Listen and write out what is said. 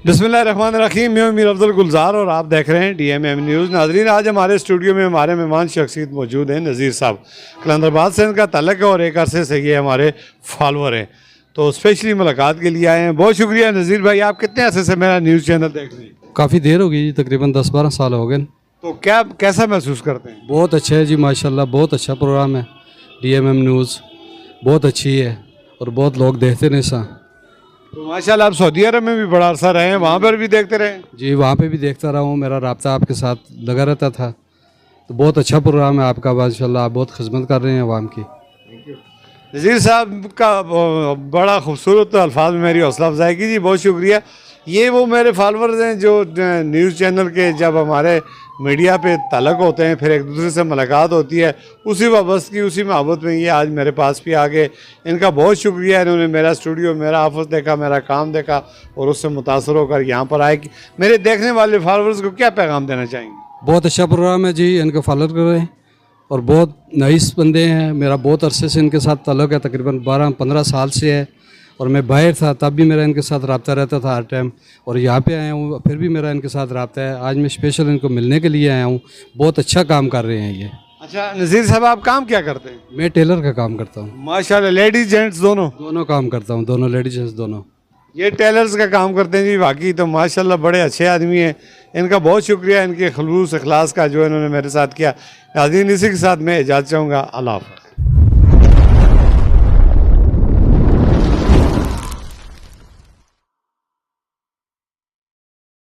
बिस्मिल्लाहिर्रहमानिर्रहीम। मैं मीर अब्दुल गुलजार और आप देख रहे हैं DMM न्यूज़। नाजरीन, आज हमारे स्टूडियो में हमारे मेहमान शख्सियत मौजूद हैं। नज़ीर साहब कलंदराबाद से इनका तल्लक है और एक अरसे से ये हमारे फॉलोअर हैं, तो स्पेशली मुलाकात के लिए आए हैं। बहुत शुक्रिया नज़ीर भाई, आप कितने अरसे से मेरा न्यूज़ चैनल देख रहे हैं? काफ़ी देर हो गई जी, तकरीबन 10-12 साल हो गए। तो क्या कैसा महसूस करते हैं? बहुत अच्छा है जी, माशाल्लाह बहुत अच्छा प्रोग्राम है। DMM न्यूज़ बहुत अच्छी है और बहुत लोग देखते हैं सा। तो माशाल्लाह आप सऊदी अरब में भी बड़ा अरसा रहे हैं, वहाँ पर भी देखते रहे? जी, वहाँ पे भी देखता रहा हूँ, मेरा राब्ता आपके साथ लगा रहता था। तो बहुत अच्छा प्रोग्राम है आपका, माशाल्लाह आप बहुत खिदमत कर रहे हैं आवाम की। नज़ीर साहब का बड़ा खूबसूरत अल्फाज में मेरी हौसला अफजाई की जी, बहुत शुक्रिया। ये वो मेरे फॉलोअर्स हैं जो न्यूज़ चैनल के जब हमारे मीडिया पे तलक होते हैं, फिर एक दूसरे से मुलाकात होती है, उसी वाबस्तगी उसी मोहब्बत में ये आज मेरे पास भी आ गए। इनका बहुत शुक्रिया, इन्होंने मेरा स्टूडियो, मेरा ऑफिस देखा, मेरा काम देखा और उससे मुतासर होकर यहाँ पर आए। कि मेरे देखने वाले फॉलोअर्स को क्या पैगाम देना चाहेंगे? बहुत अच्छा प्रोग्राम है जी, इनको फॉलो करें और बहुत नाइस बंदे हैं। मेरा बहुत अरसे से इनके साथ ताल्लुक़ है, तकरीबन 12-15 साल से है। और मैं बाहर था तब भी मेरा इनके साथ रब्ता रहता था हर टाइम, और यहाँ पे आया हूँ फिर भी मेरा इनके साथ रब्ता है। आज मैं स्पेशल इनको मिलने के लिए आया हूँ। बहुत अच्छा काम कर रहे हैं ये। अच्छा नज़ीर साहब, आप काम क्या करते हैं? मैं टेलर का काम करता हूँ। माशाल्लाह, लेडीज़ जेंट्स दोनों? दोनों काम करता हूँ, दोनों लेडीज जेंट्स दोनों। ये टेलर्स का काम करते हैं जी, बाकी तो माशाल्लाह बड़े अच्छे आदमी हैं। इनका बहुत शुक्रिया, इनके खलूस अखलास का जो इन्होंने मेरे साथ किया। नाज़रीन, इसी के साथ मैं इजाज़त चाहूँगा। अल्लाह हाफ़िज़।